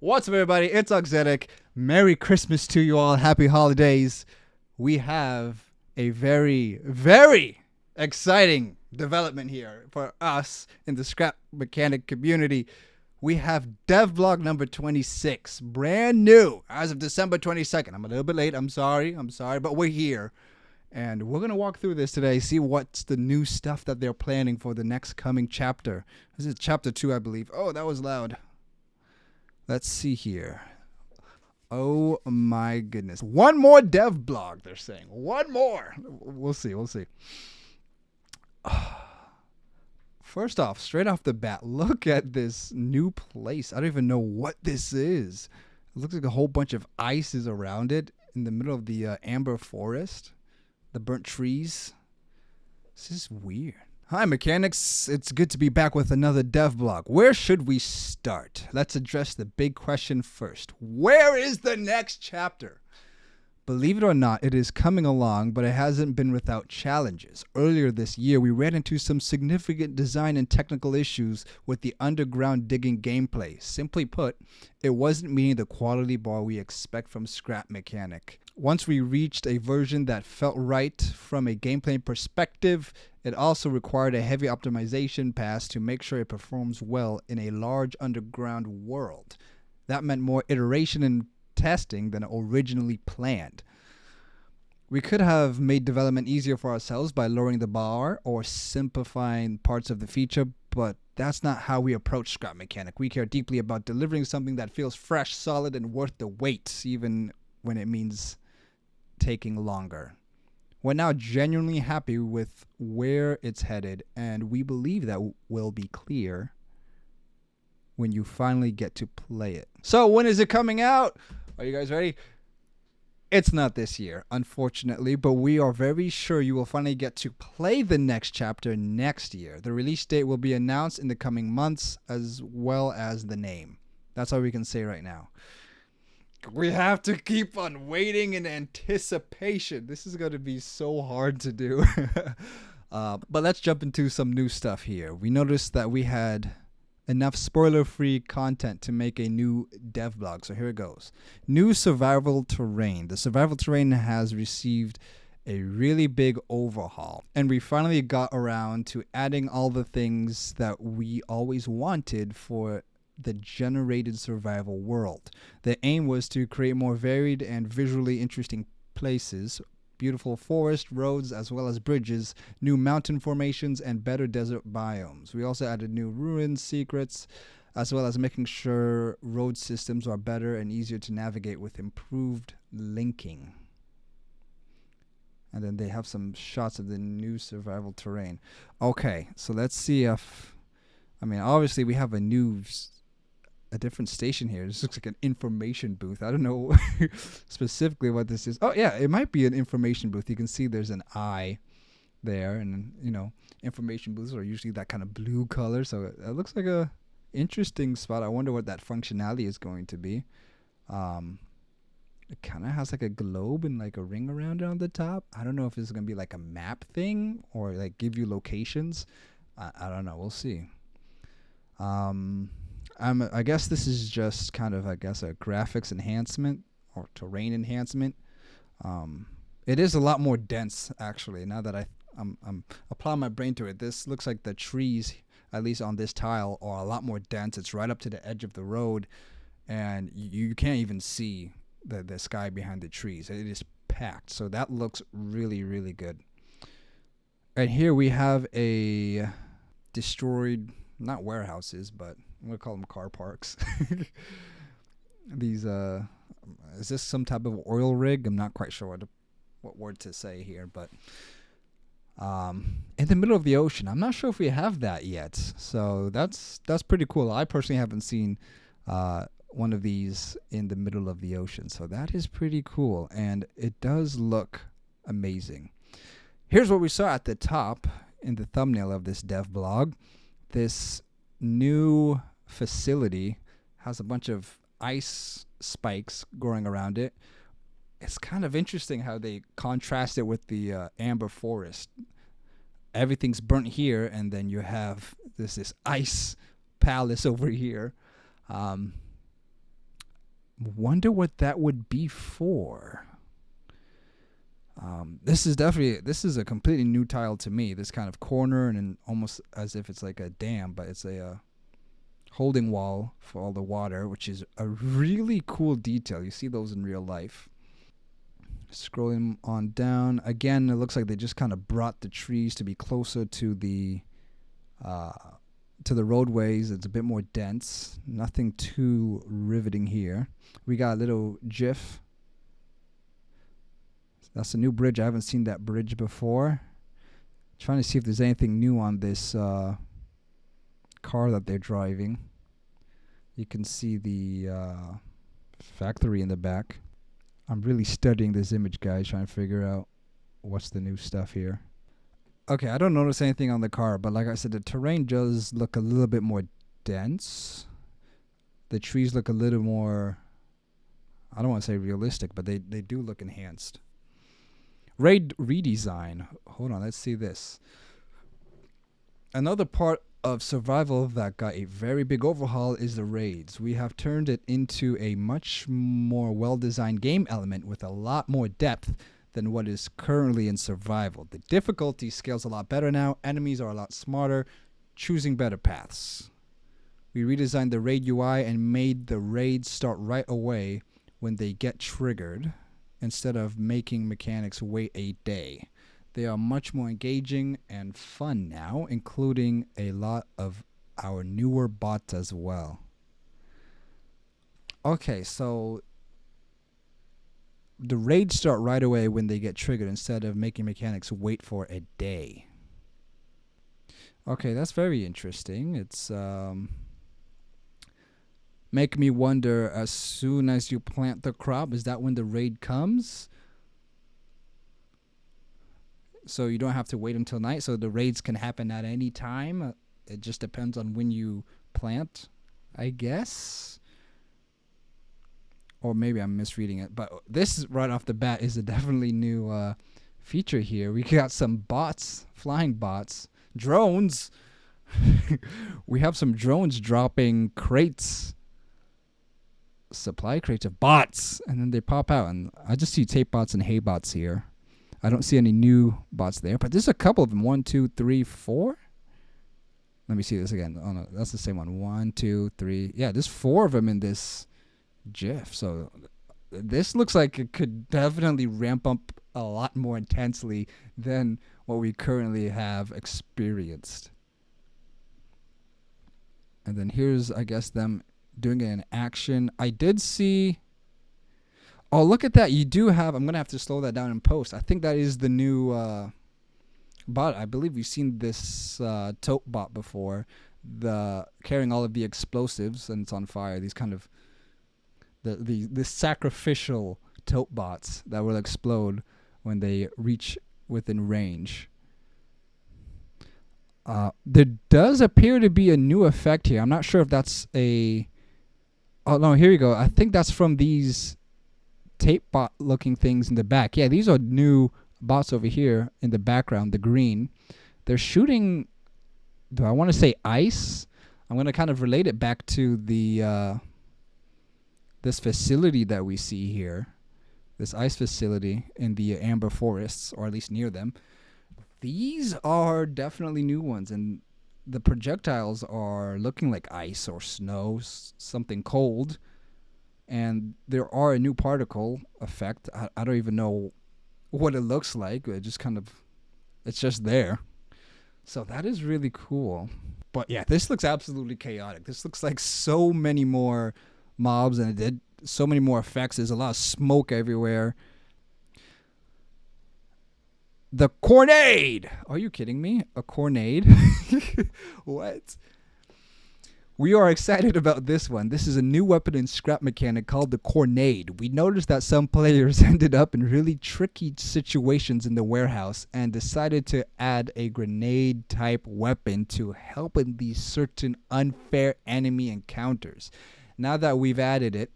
What's up, everybody? It's Oxetic. Merry Christmas to you all. Happy holidays. We have a very, very exciting development here for us in the scrap mechanic community. We have Devblog number 26, brand new as of December 22nd. I'm a little bit late. I'm sorry, but we're here. And we're going to walk through this today, see what's the new stuff that they're planning for the next coming chapter. This is chapter 2, I believe. Oh, that was loud. Let's see here. Oh my goodness. One more Devblog, they're saying. One more. We'll see. First off, straight off the bat, look at this new place. I don't even know what this is. It looks like a whole bunch of ice is around it in the middle of the amber forest. The burnt trees. This is weird. Hi, mechanics. It's good to be back with another Devblog. Where should we start? Let's address the big question first. Where is the next chapter? Believe it or not, it is coming along, but it hasn't been without challenges. Earlier this year, we ran into some significant design and technical issues with the underground digging gameplay. Simply put, it wasn't meeting the quality bar we expect from Scrap Mechanic. Once we reached a version that felt right from a gameplay perspective, it also required a heavy optimization pass to make sure it performs well in a large underground world. That meant more iteration and testing than originally planned. We could have made development easier for ourselves by lowering the bar or simplifying parts of the feature, but that's not how we approach Scrap Mechanic. We care deeply about delivering something that feels fresh, solid, and worth the wait, even when it means taking longer. We're now genuinely happy with where it's headed, and we believe that will be clear when you finally get to play it. So when is it coming out? Are you guys ready? It's not this year, unfortunately, but we are very sure you will finally get to play the next chapter next year. The release date will be announced in the coming months, as well as the name. That's all we can say right now. We have to keep on waiting in anticipation. This is going to be so hard to do. But let's jump into some new stuff here. We noticed that we had enough spoiler-free content to make a new Devblog. So here it goes. New survival terrain. The survival terrain has received a really big overhaul. And we finally got around to adding all the things that we always wanted for the generated survival world. The aim was to create more varied and visually interesting places, beautiful forest, roads, as well as bridges, new mountain formations, and better desert biomes. We also added new ruins, secrets, as well as making sure road systems are better and easier to navigate with improved linking. And then they have some shots of the new survival terrain. Okay, so let's see if, obviously we have a different station here. This looks like an information booth. I don't know specifically what this is. Oh yeah, it might be an information booth. You can see there's an eye there, and information booths are usually that kind of blue color, so it looks like a interesting spot. I wonder what that functionality is going to be. It kind of has like a globe and like a ring around it on the top. I don't know if it's going to be like a map thing or like give you locations. I don't know. We'll see. I guess this is just kind of, a graphics enhancement or terrain enhancement. It is a lot more dense, actually, now that I'm applying my brain to it. This looks like the trees, at least on this tile, are a lot more dense. It's right up to the edge of the road, and you can't even see the sky behind the trees. It is packed, so that looks really, really good. And here we have a destroyed, not warehouses, but I'm going to call them car parks. These, is this some type of oil rig? I'm not quite sure what word to say here, but in the middle of the ocean. I'm not sure if we have that yet. So that's pretty cool. I personally haven't seen one of these in the middle of the ocean. So that is pretty cool, and it does look amazing. Here's what we saw at the top in the thumbnail of this Devblog. This new facility has a bunch of ice spikes growing around it. It's kind of interesting how they contrast it with the amber forest. Everything's burnt here, and then you have this ice palace over here. Wonder what that would be for. This is a completely new tile to me. This kind of corner and almost as if it's like a dam, but it's a holding wall for all the water, which is a really cool detail. You see those in real life. Scrolling on down again, it looks like they just kind of brought the trees to be closer to the roadways. It's a bit more dense. Nothing too riveting here. We got a little GIF. That's a new bridge. I haven't seen that bridge before. Trying to see if there's anything new on this car that they're driving. You can see the factory in the back. I'm really studying this image, guys, trying to figure out what's the new stuff here. Okay, I don't notice anything on the car, but like I said, the terrain does look a little bit more dense. The trees look a little more, I don't want to say realistic, but they do look enhanced. Raid redesign. Hold on, let's see this. Another part of survival that got a very big overhaul is the raids. We have turned it into a much more well-designed game element with a lot more depth than what is currently in survival. The difficulty scales a lot better now. Enemies are a lot smarter, choosing better paths. We redesigned the raid UI and made the raids start right away when they get triggered, instead of making mechanics wait a day. They are much more engaging and fun now, including a lot of our newer bots as well. Okay, so the raids start right away when they get triggered instead of making mechanics wait for a day. Okay, that's very interesting. It's make me wonder, as soon as you plant the crop, is that when the raid comes? So you don't have to wait until night, so the raids can happen at any time. It just depends on when you plant, I guess. Or maybe I'm misreading it, but this right off the bat is a definitely new feature here. We got some bots, flying bots, drones. We have some drones dropping crates, supply crates of bots, and then they pop out, and I just see tape bots and hay bots here. I don't see any new bots there, but there's a couple of them. 1, 2, 3, 4. Let me see this again. Oh no, that's the same one. 1, 2, 3. Yeah, there's 4 of them in this GIF. So this looks like it could definitely ramp up a lot more intensely than what we currently have experienced. And then here's, I guess, them doing it in action. I did see, oh, look at that. You do have, I'm going to have to slow that down in post. I think that is the new bot. I believe we've seen this tote bot before, the carrying all of the explosives, and it's on fire. These kind of the sacrificial tote bots that will explode when they reach within range. There does appear to be a new effect here. I'm not sure if that's a, oh no, here you go. I think that's from these tape bot looking things in the back. Yeah, these are new bots over here in the background, the green. They're shooting, do I want to say ice? I'm going to kind of relate it back to the this facility that we see here, this ice facility in the amber forests, or at least near them. These are definitely new ones, and the projectiles are looking like ice or snow, something cold. And there are a new particle effect. I don't even know what it looks like. It just kind of, it's just there. So that is really cool. But yeah, this looks absolutely chaotic. This looks like so many more mobs, and it did so many more effects. There's a lot of smoke everywhere. The Cornade! Are you kidding me? A Cornade? What? We are excited about this one. This is a new weapon and scrap mechanic called the Cornade. We noticed that some players ended up in really tricky situations in the warehouse and decided to add a grenade type weapon to help in these certain unfair enemy encounters. Now that we've added it,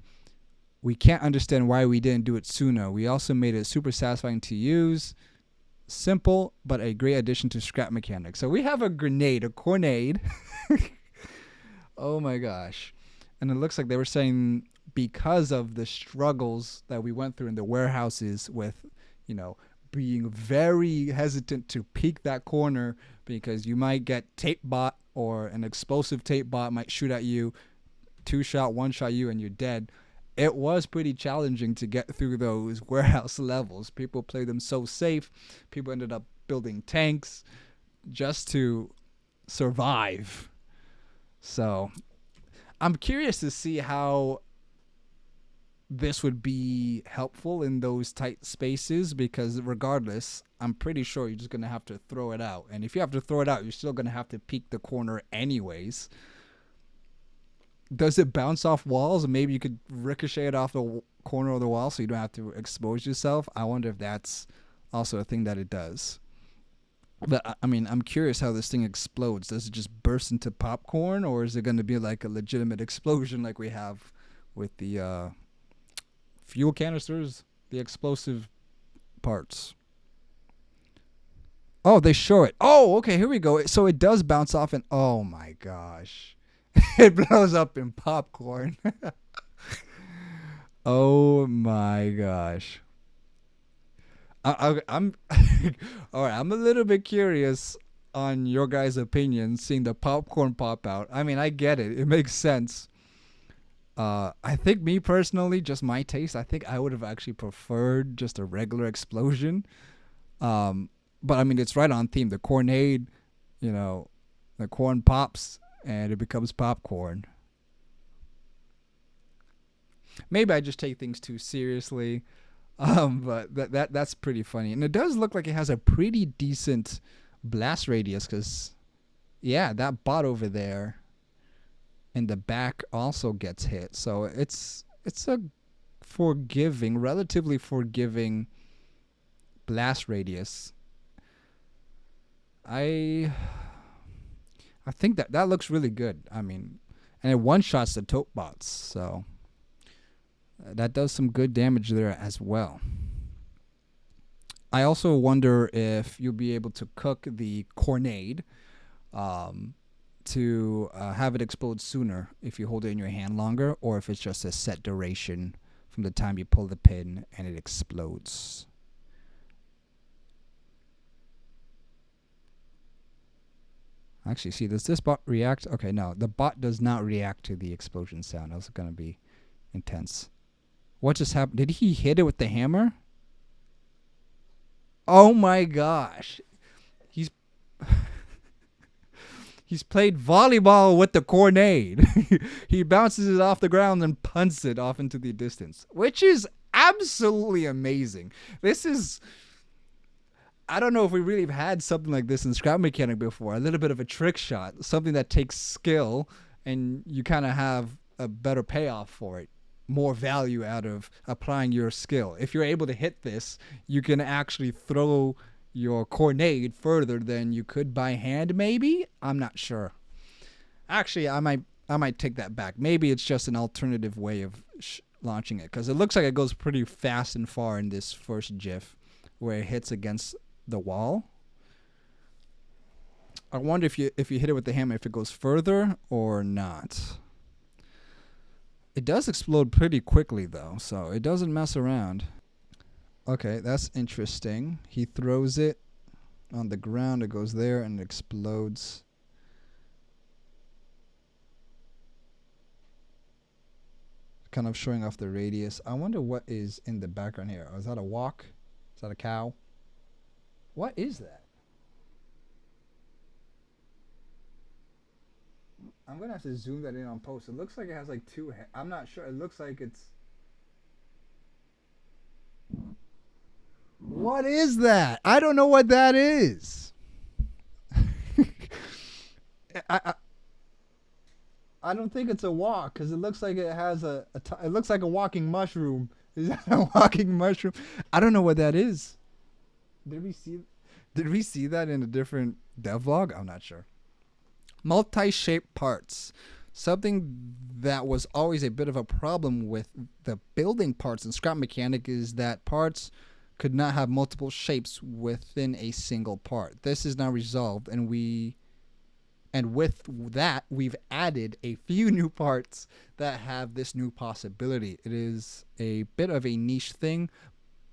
we can't understand why we didn't do it sooner. We also made it super satisfying to use. Simple, but a great addition to scrap mechanics. So we have a grenade, a Cornade. Oh my gosh. And it looks like they were saying because of the struggles that we went through in the warehouses with, you know, being very hesitant to peek that corner because you might get tape bot or an explosive tape bot might shoot at you, two shot, one shot you, and you're dead. It was pretty challenging to get through those warehouse levels. People played them so safe. People ended up building tanks just to survive. So I'm curious to see how this would be helpful in those tight spaces, because regardless, I'm pretty sure you're just going to have to throw it out. And if you have to throw it out, you're still going to have to peek the corner anyways. Does it bounce off walls? Maybe you could ricochet it off the corner of the wall so you don't have to expose yourself. I wonder if that's also a thing that it does. But I mean, I'm curious how this thing explodes. Does it just burst into popcorn, or is it going to be like a legitimate explosion like we have with the fuel canisters, the explosive parts? Oh, they show it. Oh, okay, here we go. So it does bounce off, and oh my gosh. It blows up in popcorn. Oh my gosh. I'm all right. I'm a little bit curious on your guys' opinion, seeing the popcorn pop out. I mean, I get it. It makes sense. I think me personally, just my taste, I think I would have actually preferred just a regular explosion. But I mean, it's right on theme. The cornade, you know, the corn pops and it becomes popcorn. Maybe I just take things too seriously. But that's pretty funny. And it does look like it has a pretty decent blast radius, because, yeah, that bot over there in the back also gets hit. So it's a relatively forgiving blast radius. I think that looks really good. I mean, and it one-shots the tote bots, so that does some good damage there as well. I also wonder if you'll be able to cook the cornade to have it explode sooner if you hold it in your hand longer, or if it's just a set duration from the time you pull the pin and it explodes. Actually, see, does this bot react? Okay, no, the bot does not react to the explosion sound. That's going to be intense. What just happened? Did he hit it with the hammer? Oh my gosh. He's played volleyball with the cornade. He bounces it off the ground and punts it off into the distance, which is absolutely amazing. This is, I don't know if we really have had something like this in Scrap Mechanic before. A little bit of a trick shot, something that takes skill, and you kind of have a better payoff for it. More value out of applying your skill. If you're able to hit this, you can actually throw your cornade further than you could by hand, maybe? I'm not sure. Actually, I might take that back. Maybe it's just an alternative way of launching it, because it looks like it goes pretty fast and far in this first GIF where it hits against the wall. I wonder if you hit it with the hammer, if it goes further or not. It does explode pretty quickly, though, so it doesn't mess around. Okay, that's interesting. He throws it on the ground, it goes there, and it explodes. Kind of showing off the radius. I wonder what is in the background here. Oh, is that a walk? Is that a cow? What is that? I'm going to have to zoom that in on post. It looks like it has like two I'm not sure. It looks like it's... What is that? I don't know what that is. I don't think it's a walk, because it looks like it has it looks like a walking mushroom. Is that a walking mushroom? I don't know what that is. Did we see that in a different devlog? I'm not sure. Multi-shaped parts. Something that was always a bit of a problem with the building parts in Scrap Mechanic is that parts could not have multiple shapes within a single part. This is now resolved, and we And with that, we've added a few new parts that have this new possibility. It is a bit of a niche thing,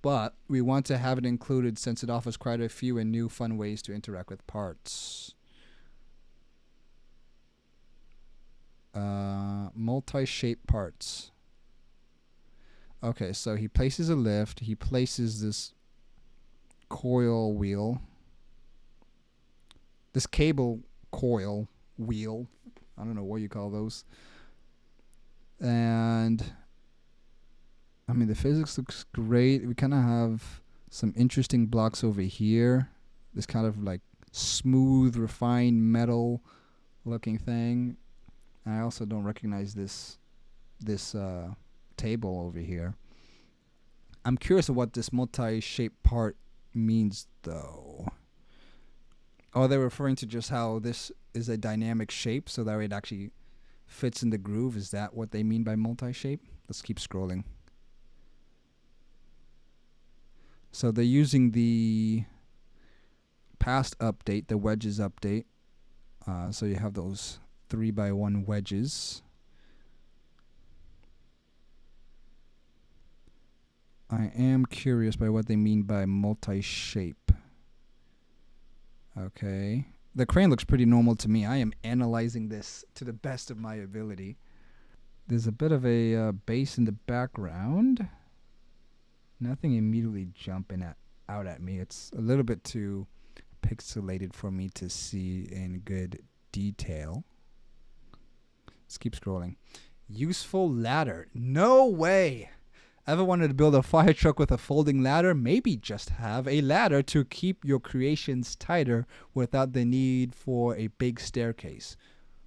but we want to have it included since it offers quite a few and new fun ways to interact with parts. Multi-shape parts. Okay, so he places a lift. He places this coil wheel. This cable coil wheel. I don't know what you call those. And I mean, the physics looks great. We kind of have some interesting blocks over here. This kind of like smooth, refined metal looking thing. And I also don't recognize this table over here. I'm curious of what this multi-shaped part means, though. Oh, they're referring to just how this is a dynamic shape, so that it actually fits in the groove. Is that what they mean by multi-shape? Let's keep scrolling. So they're using the past update, the wedges update. So you have those 3x1 wedges. I am curious by what they mean by multi-shape. Okay. The crane looks pretty normal to me. I am analyzing this to the best of my ability. There's a bit of a base in the background. Nothing immediately jumping out at me. It's a little bit too pixelated for me to see in good detail. Let's keep scrolling. Useful ladder. No way! Ever wanted to build a fire truck with a folding ladder? Maybe just have a ladder to keep your creations tighter without the need for a big staircase.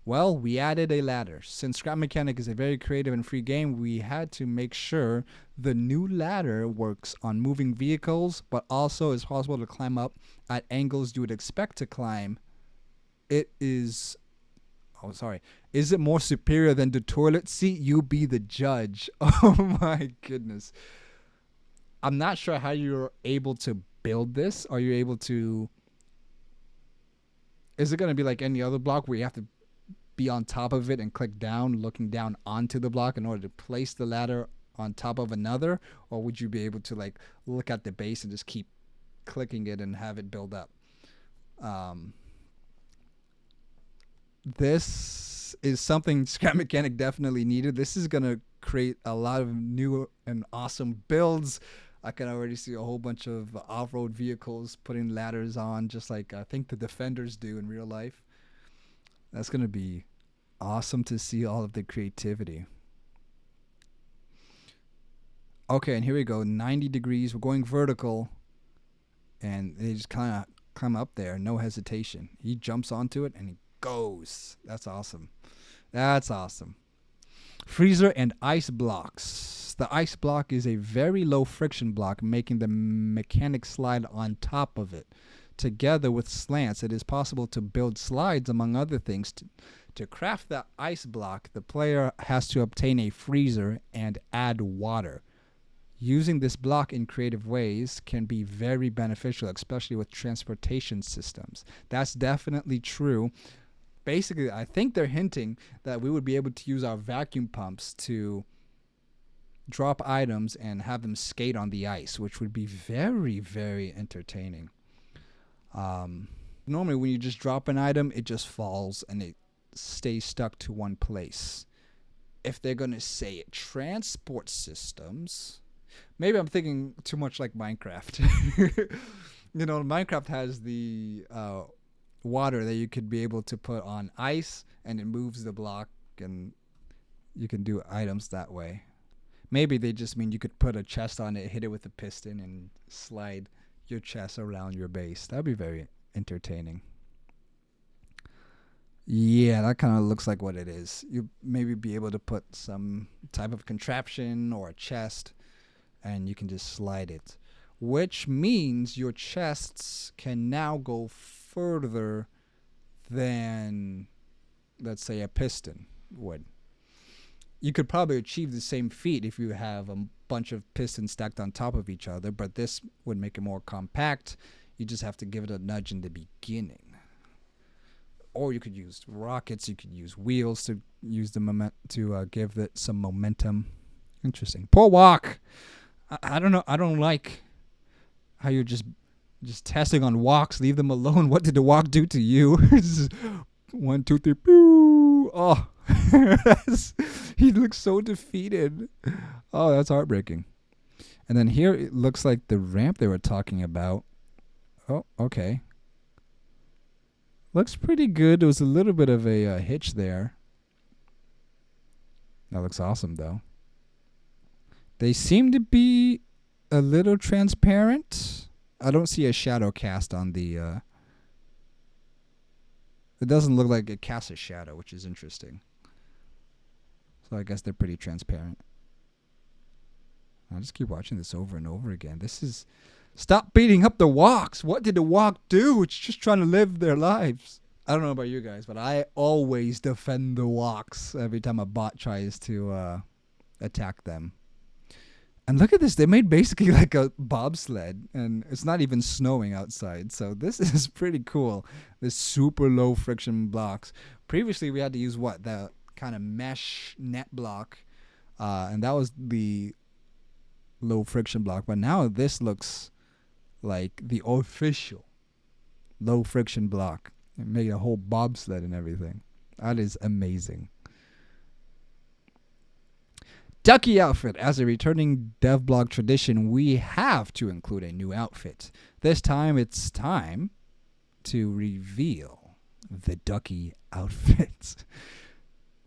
Well, we added a ladder. Since Scrap Mechanic is a very creative and free game, we had to make sure the new ladder works on moving vehicles, but also is possible to climb up at angles you would expect to climb. It is... Oh, sorry. Is it more superior than the toilet seat? You be the judge. Oh my goodness. I'm not sure how you're able to build this. Are you able to... Is it going to be like any other block where you have to be on top of it and click down, looking down onto the block in order to place the ladder on top of another? Or would you be able to like look at the base and just keep clicking it and have it build up? This is something Scrap Mechanic definitely needed. This is going to create a lot of new and awesome builds. I can already see a whole bunch of off-road vehicles putting ladders on, just like I think the Defenders do in real life. That's going to be awesome to see all of the creativity. Okay, and here we go. 90 degrees. We're going vertical. And they just kind of come up there. No hesitation. He jumps onto it and he goes. That's awesome. That's awesome. Freezer and ice blocks. The ice block is a very low friction block, making the mechanic slide on top of it. Together with slants, it is possible to build slides, among other things. To craft the ice block, the player has to obtain a freezer and add water. Using this block in creative ways can be very beneficial, especially with transportation systems. That's definitely true. Basically, I think they're hinting that we would be able to use our vacuum pumps to drop items and have them skate on the ice, which would be very, very entertaining. Normally, when you just drop an item, it just falls and it stays stuck to one place. If they're going to say it, transport systems... Maybe I'm thinking too much like Minecraft. You know, Minecraft has the water that you could be able to put on ice, and it moves the block, and you can do items that way. Maybe they just mean you could put a chest on it, hit it with a piston, and slide your chest around your base. That'd be very entertaining. Yeah, that kind of looks like what it is. You maybe be able to put some type of contraption or a chest, and you can just slide it, which means your chests can now go further than, let's say, a piston would. You could probably achieve the same feat if you have a bunch of pistons stacked on top of each other, but this would make it more compact. You just have to give it a nudge in the beginning. or you could use rockets. You could use wheels to use the moment to give it some momentum. Interesting. Poor walk. I don't know. I don't like how you're just testing on walks. Leave them alone. What did the walk do to you? 1, 2, 3. Pew! Oh, he looks so defeated. Oh, that's heartbreaking. And then here it looks like the ramp they were talking about. Oh, okay. Looks pretty good. There was a little bit of a hitch there. That looks awesome, though. They seem to be a little transparent. I don't see a shadow cast on the... It doesn't look like it casts a shadow, which is interesting. So I guess they're pretty transparent. I'll just keep watching this over and over again. This is... Stop beating up the walks. What did the walk do? It's just trying to live their lives. I don't know about you guys, but I always defend the walks every time a bot tries to attack them. And look at this. They made basically like a bobsled, and it's not even snowing outside. So this is pretty cool. This super low friction blocks. Previously, we had to use what? The kind of mesh net block. And that was the low friction block. But now this looks like the official low friction block. It made a whole bobsled and everything. That is amazing. Ducky outfit. As a returning Devblog tradition, we have to include a new outfit. This time, it's time to reveal the Ducky outfit.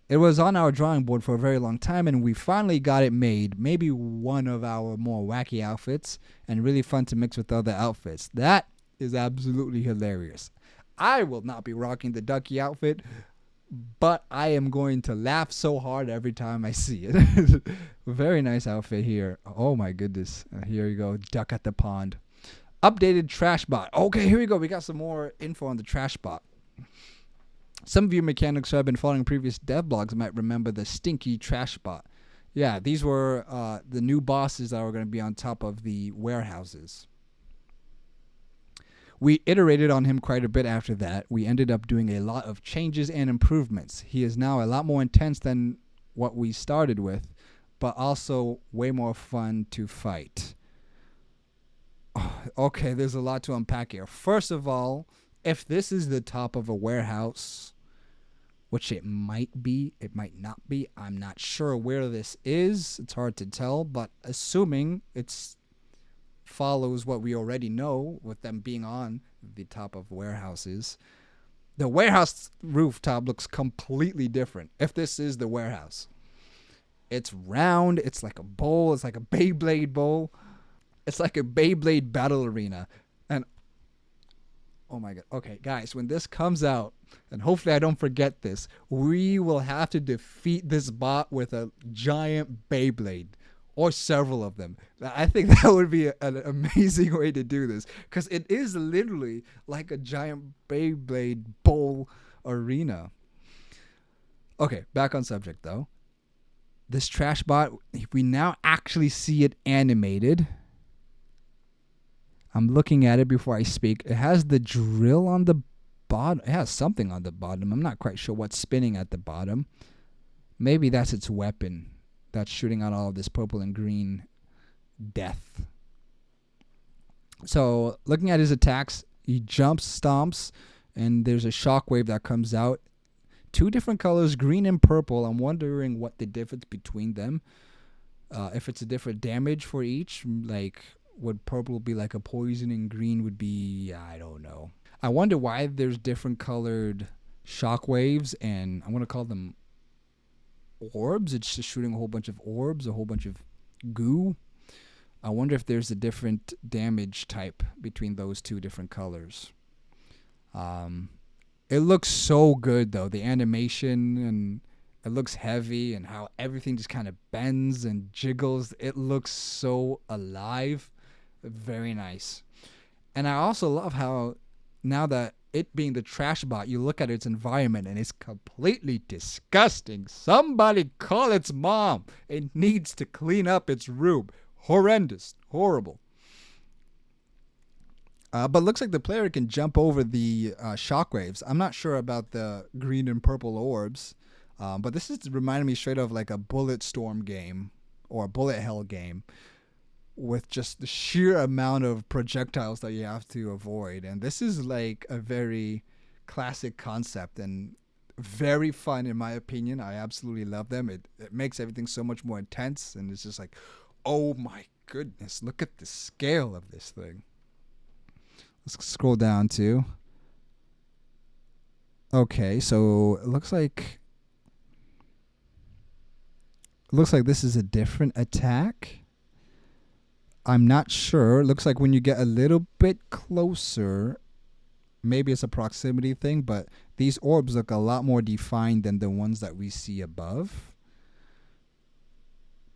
It was on our drawing board for a very long time, and we finally got it made. Maybe one of our more wacky outfits, and really fun to mix with other outfits. That is absolutely hilarious. I will not be rocking the Ducky outfit, but I am going to laugh so hard every time I see it. Very nice outfit here. Oh my goodness. Here you go. Duck at the pond. Updated trash bot. Okay, here we go. We got some more info on the trash bot. Some of you mechanics who have been following previous devblogs might remember the stinky trash bot. Yeah, these were the new bosses that were going to be on top of the warehouses. We iterated on him quite a bit after that. We ended up doing a lot of changes and improvements. He is now a lot more intense than what we started with, but also way more fun to fight. Oh, okay, there's a lot to unpack here. First of all, if this is the top of a warehouse, which it might be, it might not be, I'm not sure where this is. It's hard to tell, but assuming it's follows what we already know with them being on the top of warehouses. The warehouse rooftop looks completely different if this is the warehouse. It's round. It's like a bowl. It's like a Beyblade bowl. It's like a Beyblade battle arena. And oh my God. Okay, guys, when this comes out, and hopefully I don't forget this, we will have to defeat this bot with a giant Beyblade. Or several of them. I think that would be an amazing way to do this. Because it is literally like a giant Beyblade bowl arena. Okay, back on subject though. This trash bot, we now actually see it animated. I'm looking at it before I speak. It has the drill on the bottom. It has something on the bottom. I'm not quite sure what's spinning at the bottom. Maybe that's its weapon. That's shooting out all of this purple and green death. So looking at his attacks, he jumps, stomps, and there's a shockwave that comes out. 2 different colors, green and purple. I'm wondering what the difference between them. If it's a different damage for each, like would purple be like a poison and green would be, I don't know. I wonder why there's different colored shockwaves, and I'm going to call them orbs. It's just shooting a whole bunch of orbs, a whole bunch of goo. I wonder if there's a different damage type between those 2 different colors. It looks so good though, the animation, and it looks heavy, and how everything just kind of bends and jiggles. It looks so alive. Very nice. And I also love how now that it being the trash bot, you look at its environment and it's completely disgusting. Somebody call its mom. It needs to clean up its room. Horrendous. Horrible. But looks like the player can jump over the shockwaves. I'm not sure about the green and purple orbs, but this is reminding me straight of like a bullet storm game or a bullet hell game with just the sheer amount of projectiles that you have to avoid. And this is like a very classic concept and very fun in my opinion. I absolutely love them. It makes everything so much more intense, and it's just like, oh my goodness, look at the scale of this thing. Let's scroll down to. Okay, so it looks like this is a different attack. I'm not sure. It looks like when you get a little bit closer, maybe it's a proximity thing, but these orbs look a lot more defined than the ones that we see above.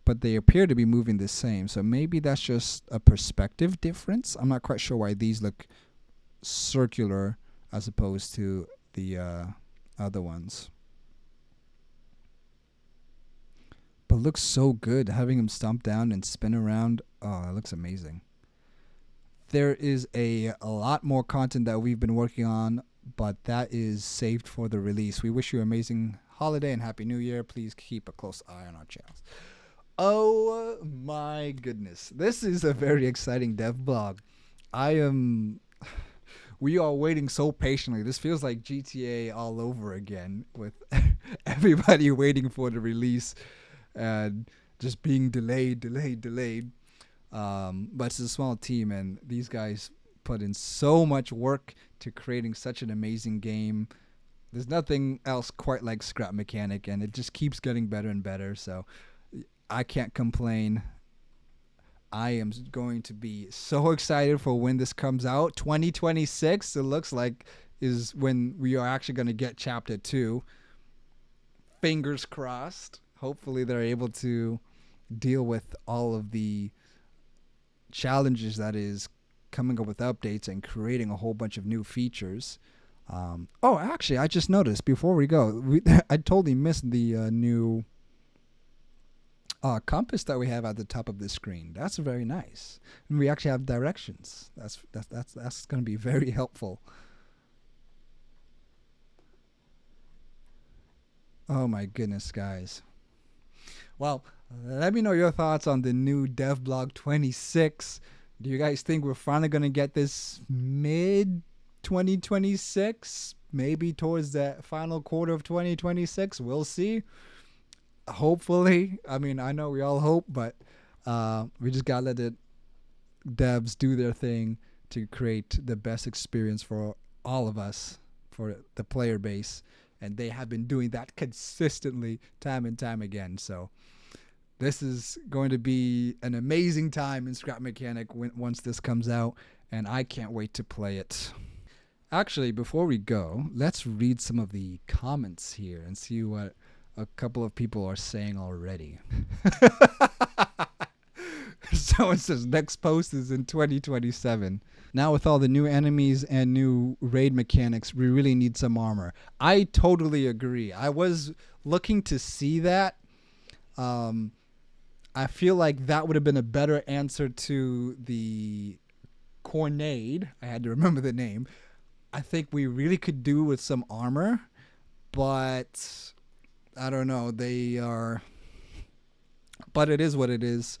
But they appear to be moving the same, so maybe that's just a perspective difference. I'm not quite sure why these look circular as opposed to the other ones. But looks so good, having him stomp down and spin around. Oh, that looks amazing. There is a lot more content that we've been working on, but that is saved for the release. We wish you an amazing holiday and Happy New Year. Please keep a close eye on our channels. Oh my goodness. This is a very exciting devblog. We are waiting so patiently. This feels like GTA all over again, with everybody waiting for the release and just being delayed. But it's a small team, and these guys put in so much work to creating such an amazing game. There's nothing else quite like Scrap Mechanic, and it just keeps getting better and better. So I can't complain. I am going to be so excited for when this comes out. 2026, it looks like, is when we are actually going to get Chapter 2. Fingers crossed. Hopefully they're able to deal with all of the challenges that is coming up with updates and creating a whole bunch of new features. Oh, actually, I just noticed before we go, I totally missed the new compass that we have at the top of the screen. That's very nice, and we actually have directions. That's going to be very helpful. Oh my goodness, guys. Well, let me know your thoughts on the new Devblog 26. Do you guys think we're finally going to get this mid 2026? Maybe towards the final quarter of 2026? We'll see. Hopefully. I mean, I know we all hope, but we just got to let the devs do their thing to create the best experience for all of us, for the player base. And they have been doing that consistently time and time again. So this is going to be an amazing time in Scrap Mechanic once this comes out, and I can't wait to play it. Actually, before we go, let's read some of the comments here and see what a couple of people are saying already. Someone says next post is in 2027. Now with all the new enemies and new raid mechanics, we really need some armor. I totally agree. I was looking to see that. I feel like that would have been a better answer to the Cornade. I had to remember the name. I think we really could do with some armor, but I don't know. But it is what it is.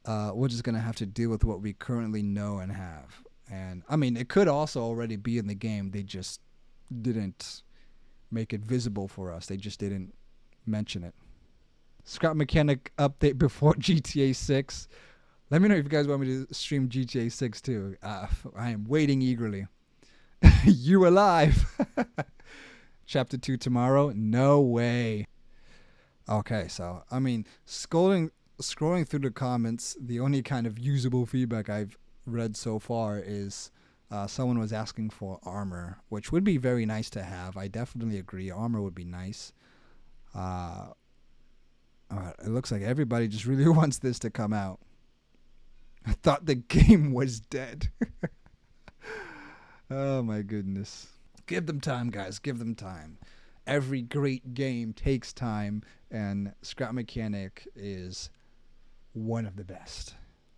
We're just going to have to deal with what we currently know and have. And, I mean, it could also already be in the game. They just didn't make it visible for us. They just didn't mention it. Scrap Mechanic update before GTA 6. Let me know if you guys want me to stream GTA 6 too. I am waiting eagerly. You alive? Chapter 2 tomorrow? No way. Okay, so, I mean, scrolling through the comments, the only kind of usable feedback I've read so far is someone was asking for armor, which would be very nice to have. I definitely agree. Armor would be nice. It looks like everybody just really wants this to come out. I thought the game was dead. Oh my goodness. Give them time, guys. Give them time. Every great game takes time, and Scrap Mechanic is one of the best.